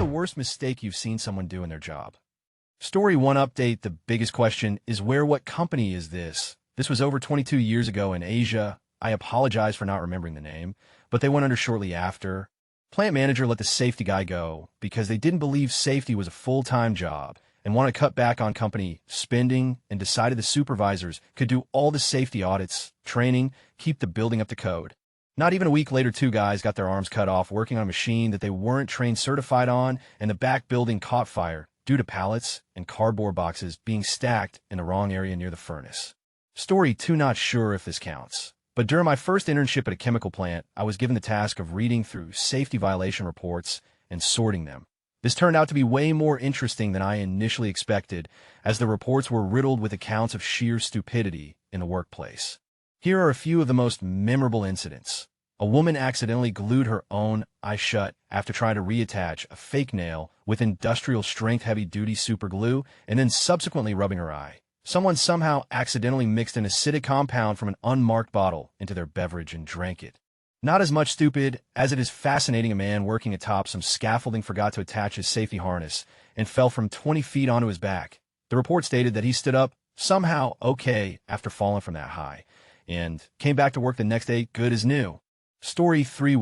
the worst mistake you've seen someone do in their job? Story 1 update. The biggest question is what company is this? This was over 22 years ago in Asia. I apologize for not remembering the name, but they went under shortly after. Plant manager let the safety guy go because they didn't believe safety was a full-time job and wanted to cut back on company spending, and decided the supervisors could do all the safety audits, training, keep the building up to code. Not even a week later, 2 guys got their arms cut off working on a machine that they weren't trained certified on, and the back building caught fire due to pallets and cardboard boxes being stacked in the wrong area near the furnace. Story 2. Not sure if this counts, but during my first internship at a chemical plant, I was given the task of reading through safety violation reports and sorting them. This turned out to be way more interesting than I initially expected, as the reports were riddled with accounts of sheer stupidity in the workplace. Here are a few of the most memorable incidents. A woman accidentally glued her own eye shut after trying to reattach a fake nail with industrial-strength heavy-duty super glue and then subsequently rubbing her eye. Someone somehow accidentally mixed an acidic compound from an unmarked bottle into their beverage and drank it. Not as much stupid as it is fascinating. A man working atop some scaffolding forgot to attach his safety harness and fell from 20 feet onto his back. The report stated that he stood up somehow okay after falling from that high and came back to work the next day good as new. Story 3.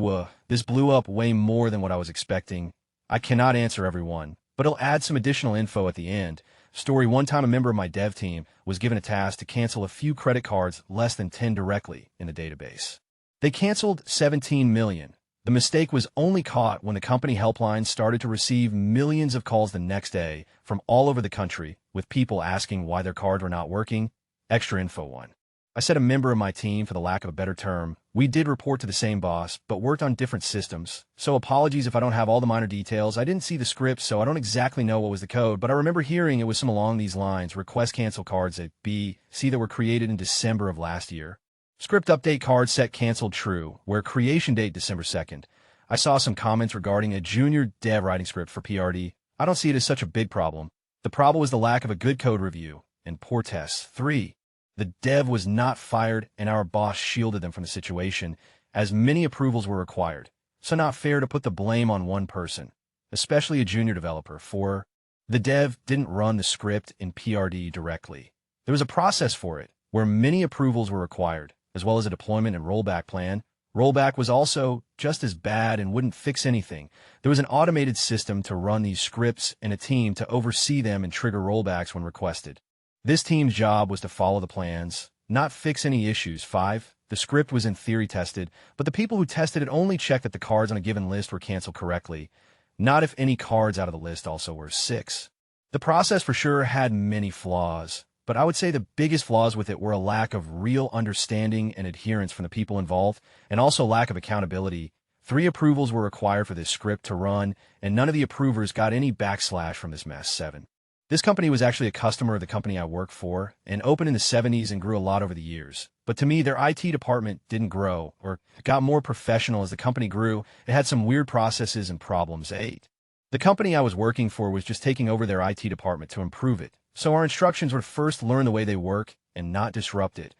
This blew up way more than what I was expecting. I cannot answer everyone, but I'll add some additional info at the end. Story 1 time, a member of my dev team was given a task to cancel a few credit cards less than 10 directly in the database. They canceled 17 million. The mistake was only caught when the company helpline started to receive millions of calls the next day from all over the country with people asking why their cards were not working. Extra info 1. I said a member of my team, for the lack of a better term. We did report to the same boss, but worked on different systems. So apologies if I don't have all the minor details. I didn't see the script, so I don't exactly know what was the code, but I remember hearing it was some along these lines. Request cancel cards at C that were created in December of last year. Script update: card set canceled true, where creation date December 2nd. I saw some comments regarding a junior dev writing script for PRD. I don't see it as such a big problem. The problem was the lack of a good code review and poor tests. 3. The dev was not fired, and our boss shielded them from the situation, as many approvals were required. So not fair to put the blame on one person, especially a junior developer. 4. The dev didn't run the script in PRD directly. There was a process for it, where many approvals were required, as well as a deployment and rollback plan. Rollback was also just as bad and wouldn't fix anything. There was an automated system to run these scripts and a team to oversee them and trigger rollbacks when requested. This team's job was to follow the plans, not fix any issues. 5. The script was in theory tested, but the people who tested it only checked that the cards on a given list were canceled correctly, not if any cards out of the list also were. 6. The process for sure had many flaws, but I would say the biggest flaws with it were a lack of real understanding and adherence from the people involved, and also lack of accountability. 3 approvals were required for this script to run, and none of the approvers got any backslash from this mess. 7. This company was actually a customer of the company I work for, and opened in the 70s and grew a lot over the years. But to me, their IT department didn't grow, or got more professional as the company grew. It had some weird processes and problems. 8. The company I was working for was just taking over their IT department to improve it. So our instructions were to first learn the way they work and not disrupt it,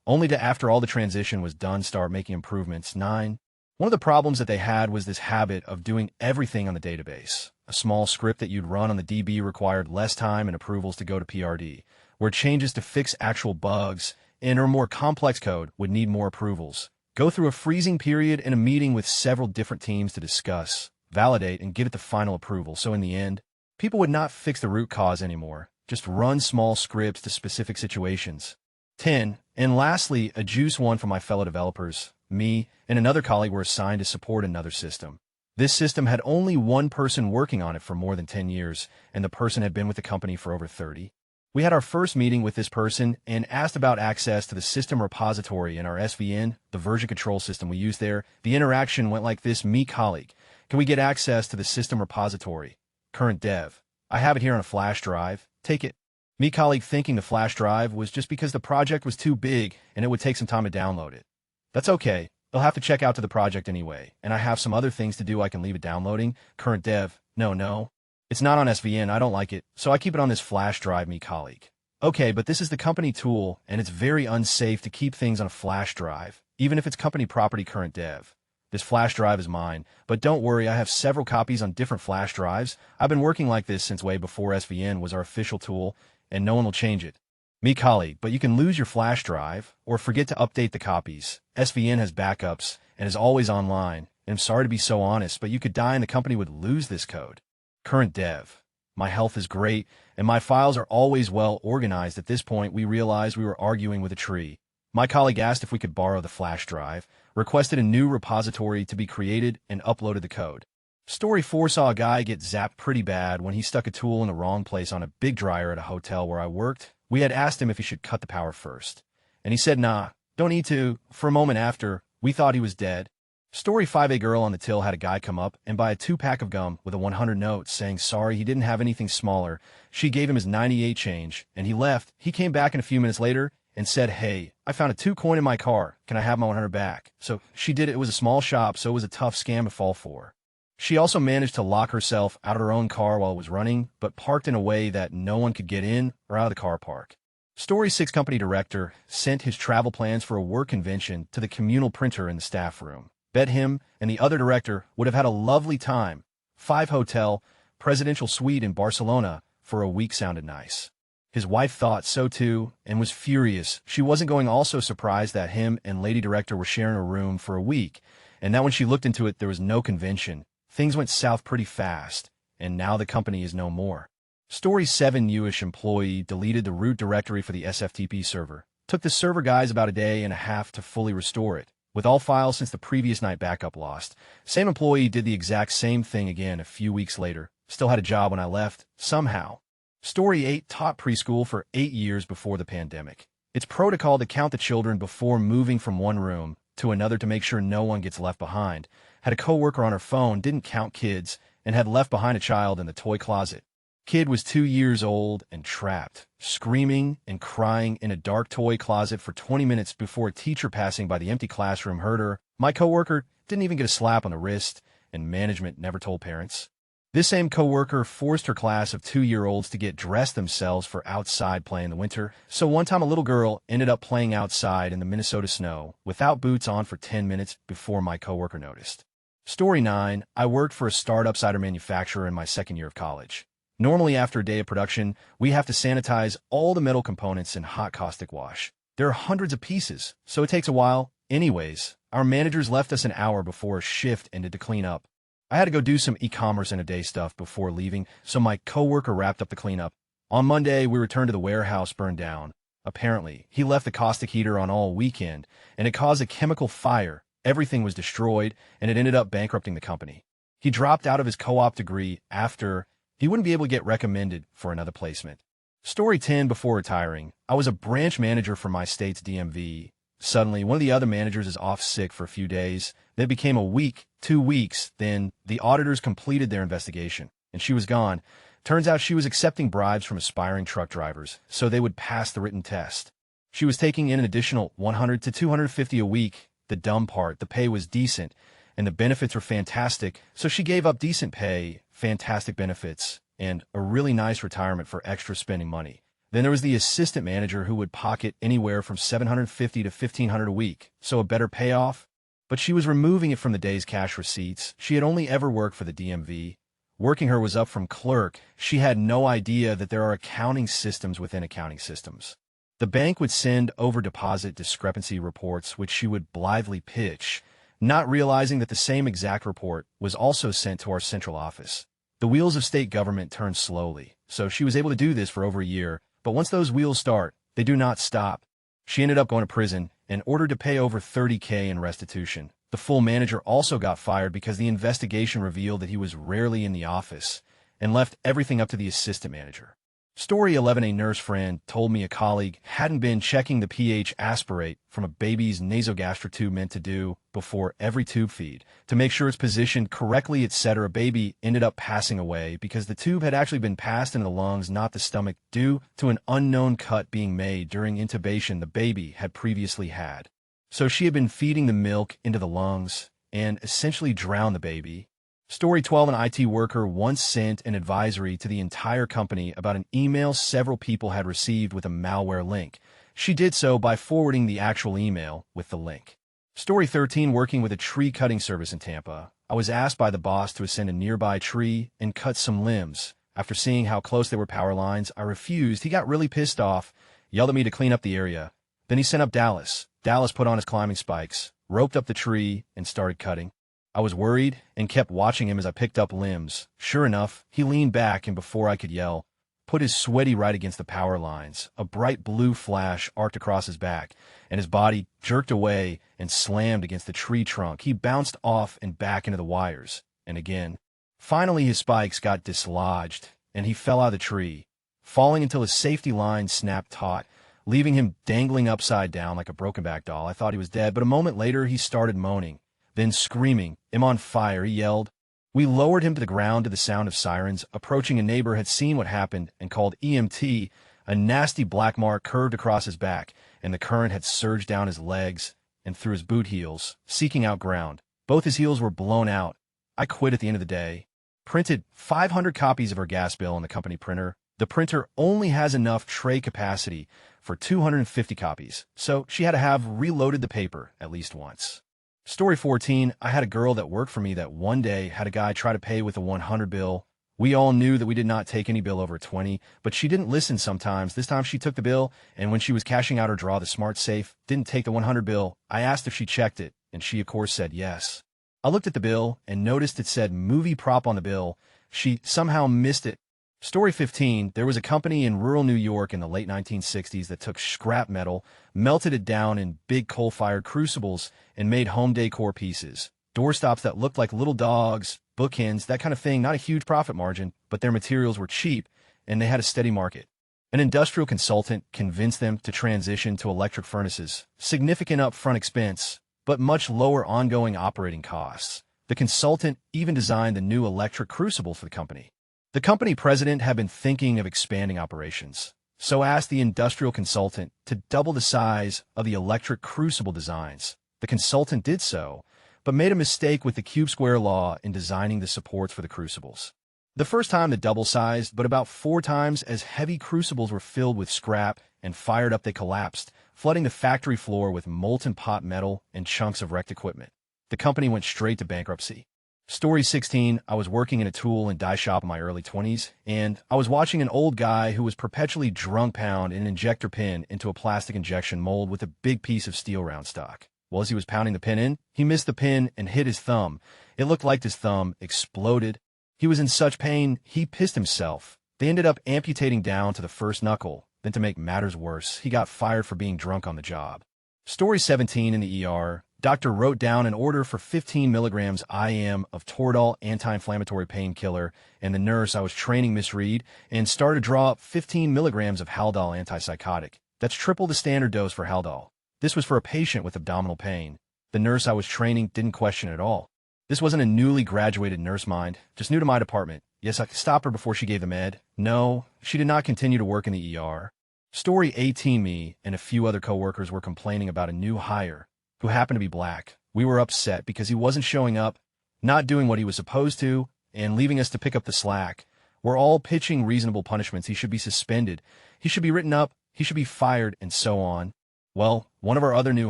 only to, after all the transition was done, start making improvements. 9. One of the problems that they had was this habit of doing everything on the database. A small script that you'd run on the DB required less time and approvals to go to PRD, where changes to fix actual bugs and or more complex code would need more approvals. Go through a freezing period and a meeting with several different teams to discuss, validate, and give it the final approval. So in the end, people would not fix the root cause anymore. Just run small scripts to specific situations. 10. And lastly, a juice one from my fellow developers. Me and another colleague were assigned to support another system. This system had only one person working on it for more than 10 years, and the person had been with the company for over 30. We had our first meeting with this person and asked about access to the system repository in our SVN, the version control system we use there. The interaction went like this: me colleague, can we get access to the system repository? Current dev, I have it here on a flash drive. Take it. Me colleague, thinking the flash drive was just because the project was too big and it would take some time to download it. That's okay. They'll have to check out to the project anyway, and I have some other things to do. I can leave it downloading. Current dev, no. It's not on SVN. I don't like it, so I keep it on this flash drive. Me colleague. Okay, but this is the company tool, and it's very unsafe to keep things on a flash drive, even if it's company property. Current dev. This flash drive is mine, but don't worry, I have several copies on different flash drives. I've been working like this since way before SVN was our official tool, and no one will change it. Me colleague, but you can lose your flash drive or forget to update the copies. SVN has backups and is always online. And I'm sorry to be so honest, but you could die and the company would lose this code. Current dev. My health is great, and my files are always well organized. At this point, we realized we were arguing with a tree. My colleague asked if we could borrow the flash drive, requested a new repository to be created, and uploaded the code. Story 4 saw a guy get zapped pretty bad when he stuck a tool in the wrong place on a big dryer at a hotel where I worked. We had asked him if he should cut the power first, and he said, nah, don't need to. For a moment after, we thought he was dead. Story 5, a girl on the till had a guy come up and buy a 2-pack of gum with a 100 note, saying sorry he didn't have anything smaller. She gave him his 98 change, and he left. He came back in a few minutes later and said, hey, I found a 2 coin in my car. Can I have my 100 back? So she did it. It was a small shop, so it was a tough scam to fall for. She also managed to lock herself out of her own car while it was running, but parked in a way that no one could get in or out of the car park. Story 6 company director sent his travel plans for a work convention to the communal printer in the staff room. Bet him and the other director would have had a lovely time. 5 hotel, presidential suite in Barcelona for a week sounded nice. His wife thought so too and was furious. She wasn't going, also surprised that him and lady director were sharing a room for a week, and that when she looked into it, there was no convention. Things went south pretty fast, and now the company is no more. Story 7 newish employee deleted the root directory for the SFTP server. Took the server guys about a day and a half to fully restore it, with all files since the previous night backup lost. Same employee did the exact same thing again a few weeks later. Still had a job when I left, somehow. Story 8 taught preschool for 8 years before the pandemic. It's protocol to count the children before moving from one room to another to make sure no one gets left behind. Had a coworker on her phone, didn't count kids, and had left behind a child in the toy closet. Kid was 2 years old and trapped, screaming and crying in a dark toy closet for 20 minutes before a teacher passing by the empty classroom heard her. My coworker didn't even get a slap on the wrist, and management never told parents. This same coworker forced her class of 2-year-olds to get dressed themselves for outside play in the winter. So one time a little girl ended up playing outside in the Minnesota snow without boots on for 10 minutes before my coworker noticed. Story 9, I worked for a startup cider manufacturer in my second year of college. Normally after a day of production, we have to sanitize all the metal components in hot caustic wash. There are hundreds of pieces, so it takes a while. Anyways, our managers left us an hour before a shift ended to clean up. I had to go do some e-commerce and a day stuff before leaving, so my coworker wrapped up the cleanup. On Monday, we returned to the warehouse burned down. Apparently, he left the caustic heater on all weekend, and it caused a chemical fire. Everything was destroyed, and it ended up bankrupting the company. He dropped out of his co-op degree after he wouldn't be able to get recommended for another placement. Story 10, before retiring, I was a branch manager for my state's DMV. Suddenly, one of the other managers is off sick for a few days. Then it became a week, 2 weeks. Then the auditors completed their investigation, and she was gone. Turns out she was accepting bribes from aspiring truck drivers so they would pass the written test. She was taking in an additional $100 to $250 a week. The dumb part, the pay was decent, and the benefits were fantastic, so she gave up decent pay, fantastic benefits, and a really nice retirement for extra spending money. Then there was the assistant manager who would pocket anywhere from $750 to $1,500 a week, so a better payoff. But she was removing it from the day's cash receipts. She had only ever worked for the DMV. Working her was up from clerk. She had no idea that there are accounting systems within accounting systems. The bank would send over deposit discrepancy reports, which she would blithely pitch, not realizing that the same exact report was also sent to our central office. The wheels of state government turn slowly, so she was able to do this for over a year. But once those wheels start, they do not stop. She ended up going to prison and ordered to pay over $30,000 in restitution. The full manager also got fired because the investigation revealed that he was rarely in the office and left everything up to the assistant manager. Story 11, a nurse friend told me a colleague hadn't been checking the pH aspirate from a baby's nasogastric tube meant to do before every tube feed to make sure it's positioned correctly, etc. Baby ended up passing away because the tube had actually been passed into the lungs, not the stomach, due to an unknown cut being made during intubation the baby had previously had. So she had been feeding the milk into the lungs and essentially drowned the baby. Story 12, an IT worker once sent an advisory to the entire company about an email several people had received with a malware link. She did so by forwarding the actual email with the link. Story 13, working with a tree cutting service in Tampa. I was asked by the boss to ascend a nearby tree and cut some limbs. After seeing how close they were power lines, I refused. He got really pissed off, yelled at me to clean up the area. Then he sent up Dallas. Dallas put on his climbing spikes, roped up the tree, and started cutting. I was worried and kept watching him as I picked up limbs. Sure enough, he leaned back and before I could yell, put his sweaty right against the power lines. A bright blue flash arced across his back, and his body jerked away and slammed against the tree trunk. He bounced off and back into the wires, and again. Finally, his spikes got dislodged, and he fell out of the tree, falling until his safety line snapped taut, leaving him dangling upside down like a broken-back doll. I thought he was dead, but a moment later he started moaning, then screaming, "I'm on fire," he yelled. We lowered him to the ground to the sound of sirens. Approaching a neighbor had seen what happened and called EMT. A nasty black mark curved across his back, and the current had surged down his legs and through his boot heels, seeking out ground. Both his heels were blown out. I quit at the end of the day. Printed 500 copies of her gas bill on the company printer. The printer only has enough tray capacity for 250 copies, so she had to have reloaded the paper at least once. Story 14, I had a girl that worked for me that one day had a guy try to pay with a 100 bill. We all knew that we did not take any bill over 20, but she didn't listen sometimes. This time she took the bill, and when she was cashing out her draw, the smart safe didn't take the 100 bill. I asked if she checked it, and she of course said yes. I looked at the bill and noticed it said movie prop on the bill. She somehow missed it. Story 15, there was a company in rural New York in the late 1960s that took scrap metal, melted it down in big coal-fired crucibles, and made home decor pieces. Doorstops that looked like little dogs, bookends, that kind of thing. Not a huge profit margin, but their materials were cheap, and they had a steady market. An industrial consultant convinced them to transition to electric furnaces. Significant upfront expense, but much lower ongoing operating costs. The consultant even designed the new electric crucible for the company. The company president had been thinking of expanding operations, so asked the industrial consultant to double the size of the electric crucible designs. The consultant did so, but made a mistake with the cube-square law in designing the supports for the crucibles. The first time the double-sized, but about 4 times as heavy crucibles were filled with scrap and fired up, they collapsed, flooding the factory floor with molten pot metal and chunks of wrecked equipment. The company went straight to bankruptcy. Story 16, I was working in a tool and die shop in my early 20s, and I was watching an old guy who was perpetually drunk pound an injector pin into a plastic injection mold with a big piece of steel round stock. Well, as he was pounding the pin in, he missed the pin and hit his thumb. It looked like his thumb exploded. He was in such pain, he pissed himself. They ended up amputating down to the first knuckle. Then to make matters worse, he got fired for being drunk on the job. Story 17, in the ER, doctor wrote down an order for 15 milligrams IM of Toradol anti-inflammatory painkiller, and the nurse I was training misread and started to draw up 15 milligrams of Haldol antipsychotic. That's triple the standard dose for Haldol. This was for a patient with abdominal pain. The nurse I was training didn't question at all. This wasn't a newly graduated nurse mind, just new to my department. Yes, I could stop her before she gave the med. No, she did not continue to work in the ER. Story 18, me and a few other coworkers were complaining about a new hire who happened to be black. We were upset because he wasn't showing up, not doing what he was supposed to, and leaving us to pick up the slack. We're all pitching reasonable punishments. He should be suspended. He should be written up. He should be fired, and so on. Well, one of our other new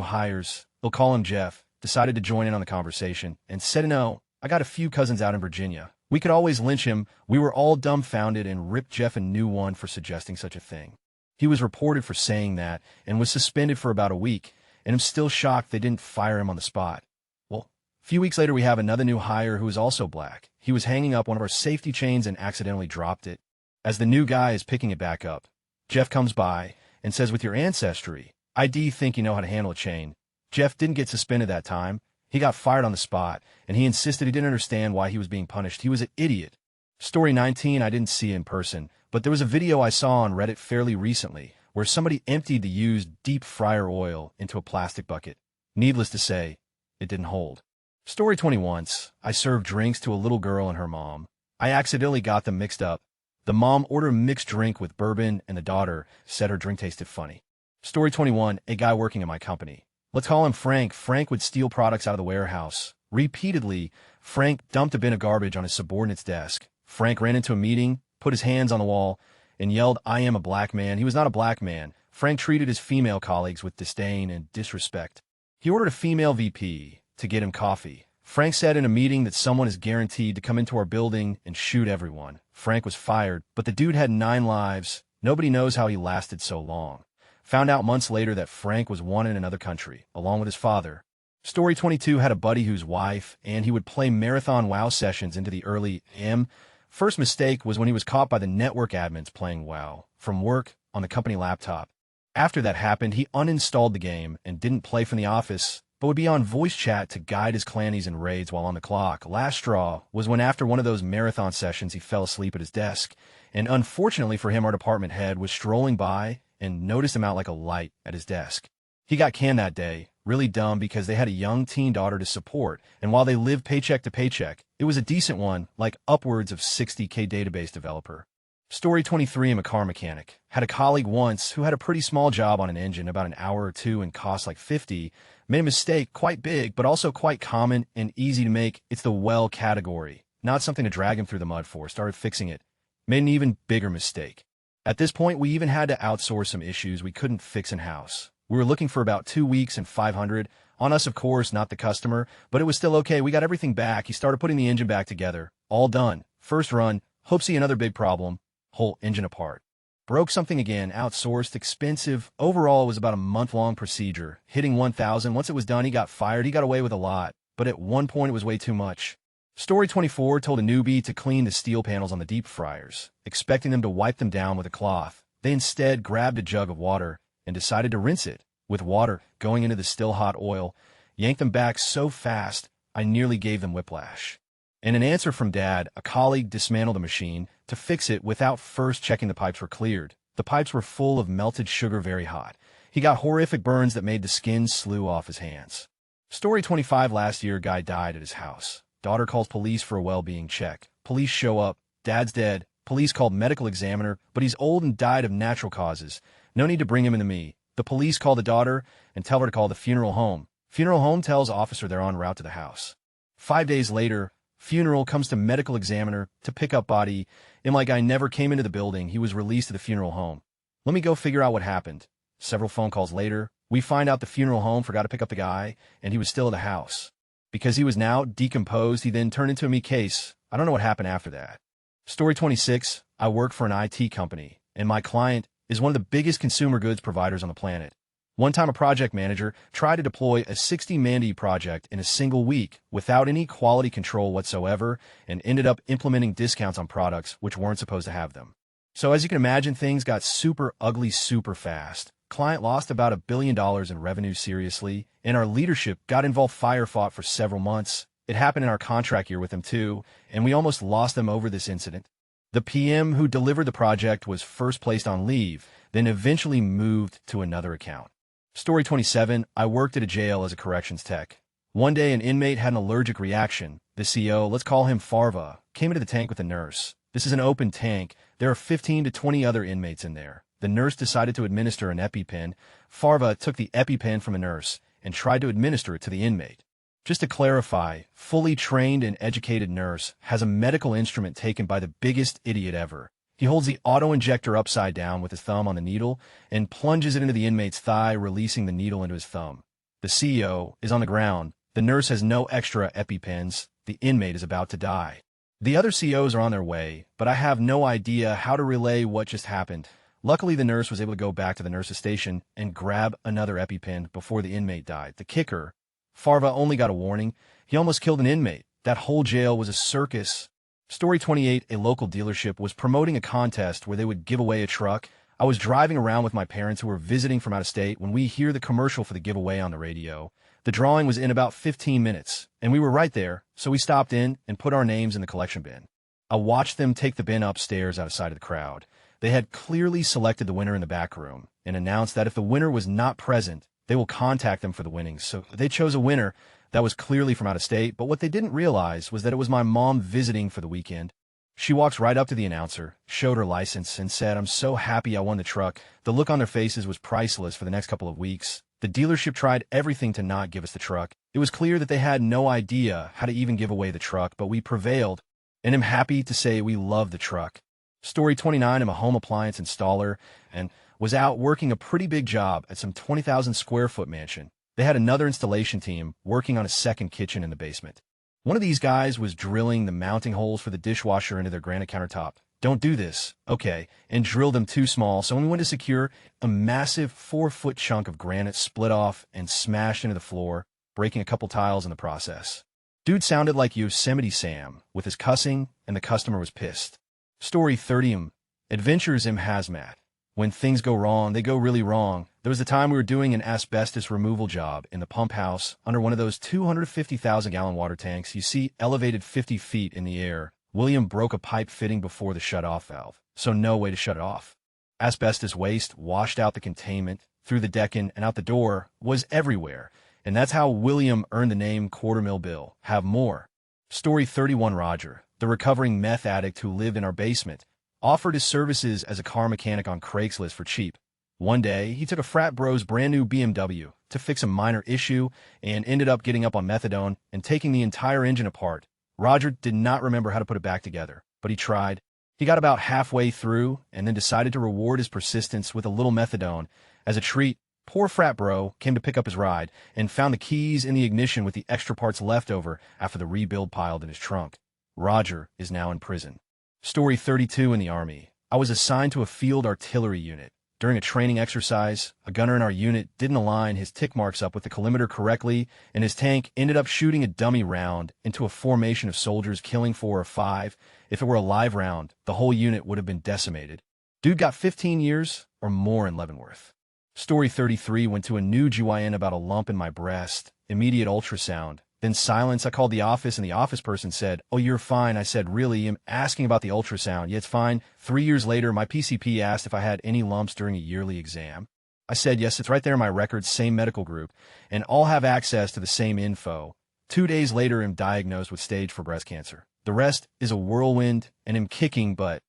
hires, we'll call him Jeff, decided to join in on the conversation and said, "No, I got a few cousins out in Virginia. We could always lynch him." We were all dumbfounded and ripped Jeff a new one for suggesting such a thing. He was reported for saying that and was suspended for about a week, and I'm still shocked they didn't fire him on the spot. Well, a few weeks later, we have another new hire who is also black. He was hanging up one of our safety chains and accidentally dropped it. As the new guy is picking it back up, Jeff comes by and says, "With your ancestry, I do think you know how to handle a chain." Jeff didn't get suspended that time. He got fired on the spot, and he insisted he didn't understand why he was being punished. He was an idiot. Story 19, I didn't see in person, but there was a video I saw on Reddit fairly recently where somebody emptied the used deep fryer oil into a plastic bucket. Needless to say, it didn't hold. Story 21, I served drinks to a little girl and her mom. I accidentally got them mixed up. The mom ordered a mixed drink with bourbon, and the daughter said her drink tasted funny. Story 21, a guy working at my company. Let's call him Frank. Frank would steal products out of the warehouse. Repeatedly, Frank dumped a bin of garbage on his subordinate's desk. Frank ran into a meeting, put his hands on the wall, and yelled, "I am a black man." He was not a black man. Frank treated his female colleagues with disdain and disrespect. He ordered a female VP to get him coffee. Frank said in a meeting that someone is guaranteed to come into our building and shoot everyone. Frank was fired, but the dude had 9 lives. Nobody knows how he lasted so long. Found out months later that Frank was wanted in another country, along with his father. Story 22 had a buddy whose wife, and he would play marathon WoW sessions into the early AM. First mistake was when he was caught by the network admins playing WoW from work on the company laptop. After that happened, he uninstalled the game and didn't play from the office, but would be on voice chat to guide his clannies in raids while on the clock. Last straw was when after one of those marathon sessions he fell asleep at his desk, and unfortunately for him our department head was strolling by and noticed him out like a light at his desk. He got canned that day, really dumb because they had a young teen daughter to support, and while they lived paycheck to paycheck, it was a decent one, like upwards of $60K database developer. Story 23, I'm a car mechanic. Had a colleague once who had a pretty small job on an engine, about an hour or two and cost like 50, made a mistake quite big, but also quite common and easy to make. It's the well category, not something to drag him through the mud for. Started fixing it. Made an even bigger mistake. At this point, we even had to outsource some issues we couldn't fix in-house. We were looking for about 2 weeks and 500. On us, of course, not the customer, but it was still okay. We got everything back. He started putting the engine back together. All done. First run. Hope see another big problem. Whole engine apart. Broke something again. Outsourced. Expensive. Overall, it was about a month-long procedure. Hitting 1,000. Once it was done, he got fired. He got away with a lot, but at one point it was way too much. Story 24 told a newbie to clean the steel panels on the deep fryers, expecting them to wipe them down with a cloth. They instead grabbed a jug of water and decided to rinse it with water going into the still hot oil, yanked them back so fast I nearly gave them whiplash. In an answer from Dad, a colleague dismantled the machine to fix it without first checking the pipes were cleared. The pipes were full of melted sugar, very hot. He got horrific burns that made the skin slew off his hands. Story 25, last year, a guy died at his house. Daughter calls police for a well-being check. Police show up. Dad's dead. Police called medical examiner, but he's old and died of natural causes. No need to bring him into me. The police call the daughter and tell her to call the funeral home. Funeral home tells officer they're en route to the house. 5 days later, funeral comes to medical examiner to pick up body. My guy never came into the building. He was released to the funeral home. Let me go figure out what happened. Several phone calls later, we find out the funeral home forgot to pick up the guy, and he was still at the house. Because he was now decomposed, he then turned into a me case. I don't know what happened after that. Story 26, I work for an IT company, and my client is one of the biggest consumer goods providers on the planet. One time a project manager tried to deploy a 60-man project in a single week without any quality control whatsoever and ended up implementing discounts on products which weren't supposed to have them. So as you can imagine, things got super ugly super fast. Client lost about $1 billion in revenue seriously, and our leadership got involved, fought for several months. It happened in our contract year with them too, and we almost lost them over this incident. The PM who delivered the project was first placed on leave, then eventually moved to another account. Story 27, I worked at a jail as a corrections tech. One day an inmate had an allergic reaction. The CO, let's call him Farva, came into the tank with a nurse. This is an open tank. There are 15 to 20 other inmates in there. The nurse decided to administer an EpiPen. Farva took the EpiPen from a nurse and tried to administer it to the inmate. Just to clarify, fully trained and educated nurse has a medical instrument taken by the biggest idiot ever. He holds the auto-injector upside down with his thumb on the needle and plunges it into the inmate's thigh, releasing the needle into his thumb. The CEO is on the ground. The nurse has no extra EpiPens. The inmate is about to die. The other COs are on their way, but I have no idea how to relay what just happened. Luckily, the nurse was able to go back to the nurse's station and grab another EpiPen before the inmate died. The kicker, Farva only got a warning. He almost killed an inmate. That whole jail was a circus. Story 28, a local dealership was promoting a contest where they would give away a truck. I was driving around with my parents who were visiting from out of state when we hear the commercial for the giveaway on the radio. The drawing was in about 15 minutes, and we were right there, so we stopped in and put our names in the collection bin. I watched them take the bin upstairs out of sight of the crowd. They had clearly selected the winner in the back room and announced that if the winner was not present, they will contact them for the winnings. So they chose a winner that was clearly from out of state, but what they didn't realize was that it was my mom visiting for the weekend. She walked right up to the announcer, showed her license, and said, "I'm so happy I won the truck." The look on their faces was priceless for the next couple of weeks. The dealership tried everything to not give us the truck. It was clear that they had no idea how to even give away the truck, but we prevailed, and I'm happy to say we love the truck. Story 29, I'm a home appliance installer and was out working a pretty big job at some 20,000 square foot mansion. They had another installation team working on a second kitchen in the basement. One of these guys was drilling the mounting holes for the dishwasher into their granite countertop. Don't do this, okay, and drill them too small, so when we went to secure, a massive 4-foot chunk of granite split off and smashed into the floor, breaking a couple tiles in the process. Dude sounded like Yosemite Sam, with his cussing, and the customer was pissed. Story 30. Adventures in Hazmat. When things go wrong, they go really wrong. There was a time we were doing an asbestos removal job in the pump house under one of those 250,000-gallon water tanks you see elevated 50 feet in the air. William broke a pipe fitting before the shut-off valve, so no way to shut it off. Asbestos waste washed out the containment, through the decking, and out the door, was everywhere, and that's how William earned the name Quarter-Mil Bill. Have more. Story 31. Roger, the recovering meth addict who lived in our basement, offered his services as a car mechanic on Craigslist for cheap. One day, he took a frat bro's brand new BMW to fix a minor issue and ended up getting up on methadone and taking the entire engine apart. Roger did not remember how to put it back together, but he tried. He got about halfway through and then decided to reward his persistence with a little methadone. As a treat, poor frat bro came to pick up his ride and found the keys in the ignition with the extra parts left over after the rebuild piled in his trunk. Roger is now in prison. Story 32. In the Army, I was assigned to a field artillery unit. During a training exercise, a gunner in our unit didn't align his tick marks up with the collimator correctly, and his tank ended up shooting a dummy round into a formation of soldiers, killing 4 or 5. If it were a live round, the whole unit would have been decimated. Dude got 15 years or more in Leavenworth. Story 33. Went to a new GYN about a lump in my breast. Immediate ultrasound. Then silence. I called the office, and the office person said, "Oh, you're fine." I said, "Really? I'm asking about the ultrasound." "Yeah, it's fine." 3 years later, my PCP asked if I had any lumps during a yearly exam. I said, "Yes, it's right there in my records, same medical group, and all have access to the same info." 2 days later, I'm diagnosed with stage 4 breast cancer. The rest is a whirlwind, and I'm kicking butt.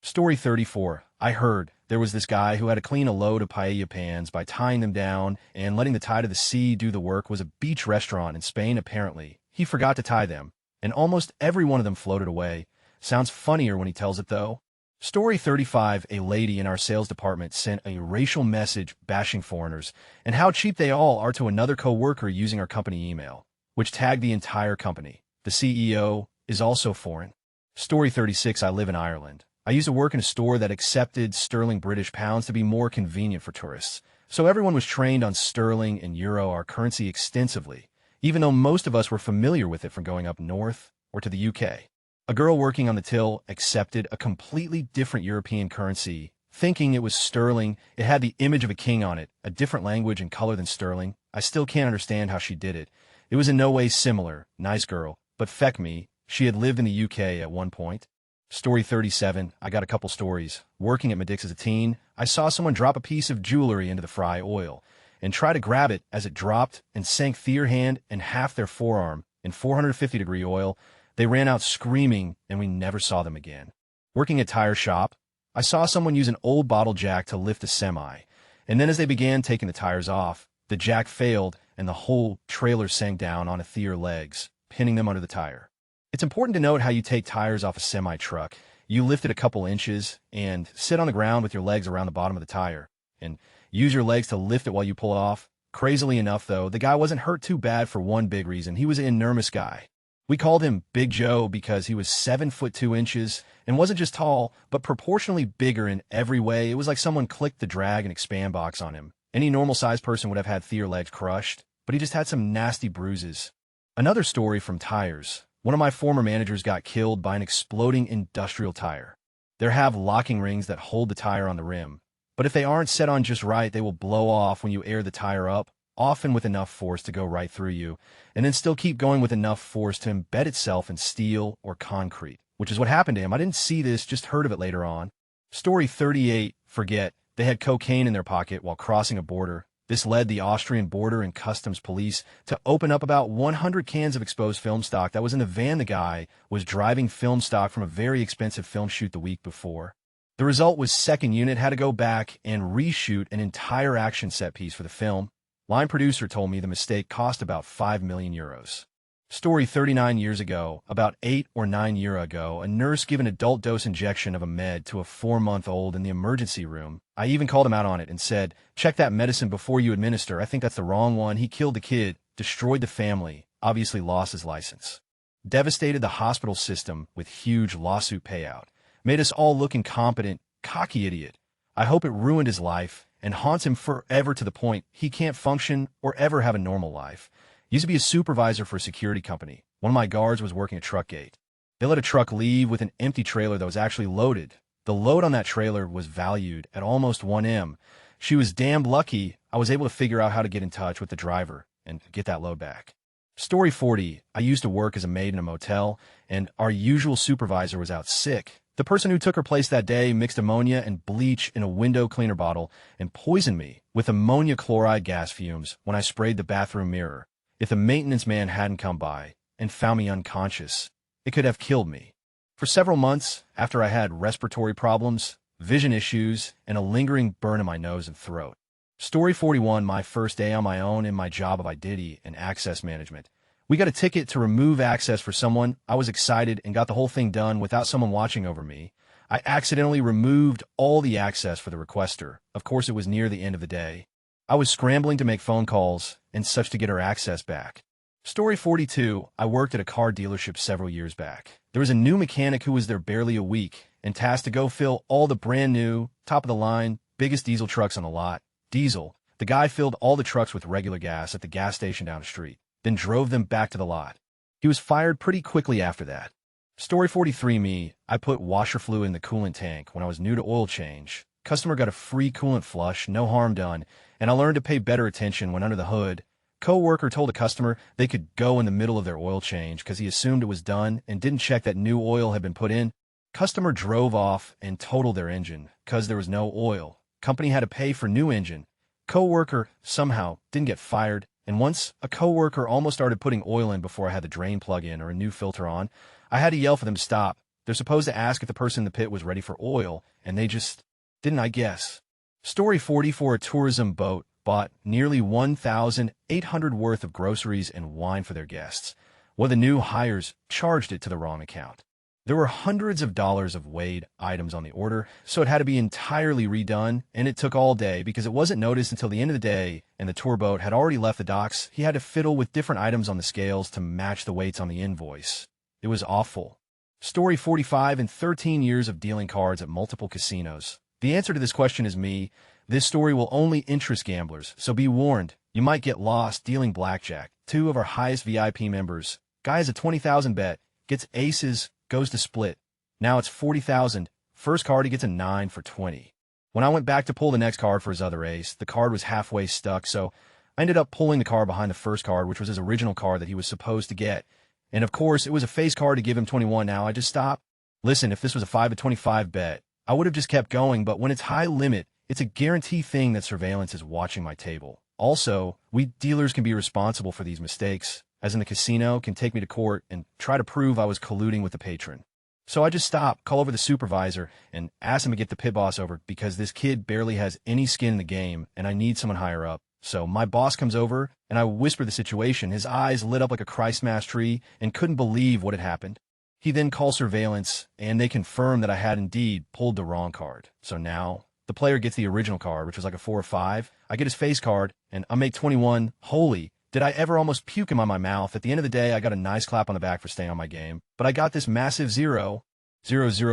Story 34. I heard there was this guy who had to clean a load of paella pans by tying them down and letting the tide of the sea do the work. Was a beach restaurant in Spain, apparently. He forgot to tie them, and almost every one of them floated away. Sounds funnier when he tells it, though. Story 35. A lady in our sales department sent a racial message bashing foreigners and how cheap they all are to another coworker using our company email, which tagged the entire company. The CEO is also foreign. Story 36. I live in Ireland. I used to work in a store that accepted sterling British pounds to be more convenient for tourists, so everyone was trained on sterling and euro, our currency, extensively, even though most of us were familiar with it from going up north or to the UK. A girl working on the till accepted a completely different European currency, thinking it was sterling. It had the image of a king on it, a different language and color than sterling. I still can't understand how she did it. It was in no way similar. Nice girl, but feck me, she had lived in the UK at one point. Story 37. I got a couple stories. Working at Medix as a teen, I saw someone drop a piece of jewelry into the fry oil and try to grab it as it dropped and sank their hand and half their forearm in 450-degree oil. They ran out screaming, and we never saw them again. Working at a tire shop, I saw someone use an old bottle jack to lift a semi, and then as they began taking the tires off, the jack failed and the whole trailer sank down on their legs, pinning them under the tire. It's important to note how you take tires off a semi-truck. You lift it a couple inches and sit on the ground with your legs around the bottom of the tire and use your legs to lift it while you pull it off. Crazily enough, though, the guy wasn't hurt too bad for one big reason. He was an enormous guy. We called him Big Joe because he was 7 foot 2 inches and wasn't just tall, but proportionally bigger in every way. It was like someone clicked the drag and expand box on him. Any normal-sized person would have had their legs crushed, but he just had some nasty bruises. Another story from tires. One of my former managers got killed by an exploding industrial tire. There have locking rings that hold the tire on the rim, but if they aren't set on just right, they will blow off when you air the tire up, often with enough force to go right through you, and then still keep going with enough force to embed itself in steel or concrete, which is what happened to him. I didn't see this, just heard of it later on. Story 38. Forget. They had cocaine in their pocket while crossing a border. This led the Austrian Border and Customs Police to open up about 100 cans of exposed film stock that was in the van. The guy was driving film stock from a very expensive film shoot the week before. The result was second unit had to go back and reshoot an entire action set piece for the film. Line producer told me the mistake cost about 5 million euros. Story 39 years ago, about 8 or 9 years ago, a nurse gave an adult dose injection of a med to a 4-month-old in the emergency room. I even called him out on it and said, check that medicine before you administer. I think that's the wrong one. He killed the kid, destroyed the family, obviously lost his license. Devastated the hospital system with huge lawsuit payout. Made us all look incompetent, cocky idiot. I hope it ruined his life and haunts him forever to the point he can't function or ever have a normal life. Used to be a supervisor for a security company. One of my guards was working a truck gate. They let a truck leave with an empty trailer that was actually loaded. The load on that trailer was valued at almost 1M. She was damn lucky I was able to figure out how to get in touch with the driver and get that load back. Story 40, I used to work as a maid in a motel, and our usual supervisor was out sick. The person who took her place that day mixed ammonia and bleach in a window cleaner bottle and poisoned me with ammonia chloride gas fumes when I sprayed the bathroom mirror. If the maintenance man hadn't come by and found me unconscious, it could have killed me. For several months, after I had respiratory problems, vision issues, and a lingering burn in my nose and throat. Story 41, my first day on my own in my job of identity and access management. We got a ticket to remove access for someone. I was excited and got the whole thing done without someone watching over me. I accidentally removed all the access for the requester. Of course, it was near the end of the day. I was scrambling to make phone calls and such to get her access back. Story 42, I worked at a car dealership several years back. There was a new mechanic who was there barely a week and tasked to go fill all the brand new, top-of-the-line, biggest diesel trucks on the lot. Diesel. The guy filled all the trucks with regular gas at the gas station down the street, then drove them back to the lot. He was fired pretty quickly after that. Story 43, me. I put washer fluid in the coolant tank when I was new to oil change. Customer got a free coolant flush, no harm done, and I learned to pay better attention when under the hood. Co-worker told a customer they could go in the middle of their oil change because he assumed it was done and didn't check that new oil had been put in. Customer drove off and totaled their engine because there was no oil. Company had to pay for new engine. Co-worker somehow didn't get fired, and once a co-worker almost started putting oil in before I had the drain plug in or a new filter on, I had to yell for them to stop. They're supposed to ask if the person in the pit was ready for oil, and they just didn't, I guess. Story 44, a tourism boat bought nearly 1,800 worth of groceries and wine for their guests. One of the new hires charged it to the wrong account. There were hundreds of dollars of weighed items on the order, so it had to be entirely redone, and it took all day because it wasn't noticed until the end of the day, and the tour boat had already left the docks. He had to fiddle with different items on the scales to match the weights on the invoice. It was awful. Story 45, in 13 years of dealing cards at multiple casinos. The answer to this question is me. This story will only interest gamblers, so be warned. You might get lost dealing blackjack. Two of our highest VIP members. Guy has a 20,000 bet, gets aces, goes to split. Now it's 40,000. First card, he gets a 9 for 20. When I went back to pull the next card for his other ace, the card was halfway stuck, so I ended up pulling the card behind the first card, which was his original card that he was supposed to get. And of course, it was a face card to give him 21. Now I just stopped. Listen, if this was a 5 to 25 bet, I would have just kept going, but when it's high limit, it's a guarantee thing that surveillance is watching my table. Also, we dealers can be responsible for these mistakes, as in the casino can take me to court and try to prove I was colluding with the patron. So I just stopped, call over the supervisor, and ask him to get the pit boss over because this kid barely has any skin in the game, and I need someone higher up. So my boss comes over, and I whisper the situation. His eyes lit up like a Christmas tree and couldn't believe what had happened. He then calls surveillance, and they confirm that I had indeed pulled the wrong card. So now the player gets the original card, which was like a 4 or 5. I get his face card, and I make 21. Holy, did I ever almost puke him on my mouth? At the end of the day, I got a nice clap on the back for staying on my game. But I got this massive 0-0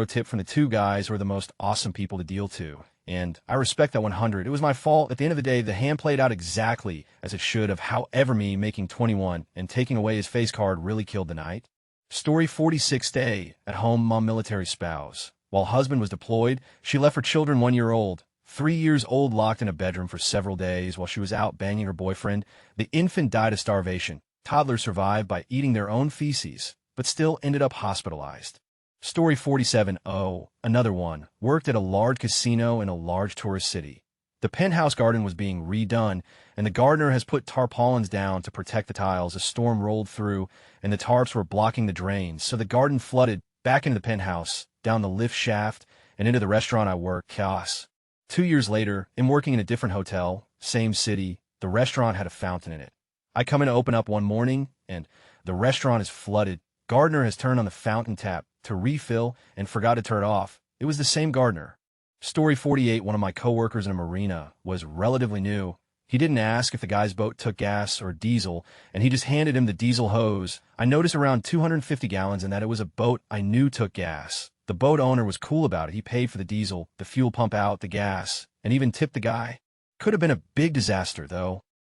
tip from the two guys who are the most awesome people to deal to. And I respect that 100. It was my fault. At the end of the day, the hand played out exactly as it should have. However, me making 21 and taking away his face card really killed the night. Story 46, day at home, mom military spouse. While husband was deployed, she left her children 1 year old, 3 years old, locked in a bedroom for several days while she was out banging her boyfriend. The infant died of starvation. Toddlers survived by eating their own feces, but still ended up hospitalized. Story 47, oh, another one. Worked at a large casino in a large tourist city. The penthouse garden was being redone, and the gardener has put tarpaulins down to protect the tiles. A storm rolled through, and the tarps were blocking the drains, so the garden flooded back into the penthouse, down the lift shaft, and into the restaurant I worked. Chaos. 2 years later, I'm working in a different hotel, same city. The restaurant had a fountain in it. I come in to open up one morning, and The restaurant is flooded. Gardener has turned on the fountain tap to refill and forgot to turn it off. It was the same gardener. Story 48, one of my coworkers in a marina was relatively new. He didn't ask if the guy's boat took gas or diesel, and he just handed him the diesel hose. I noticed around 250 gallons and that it was a boat I knew took gas. The boat owner was cool about it. He paid for the diesel, the fuel pump out, the gas, and even tipped the guy. Could have been a big disaster, though.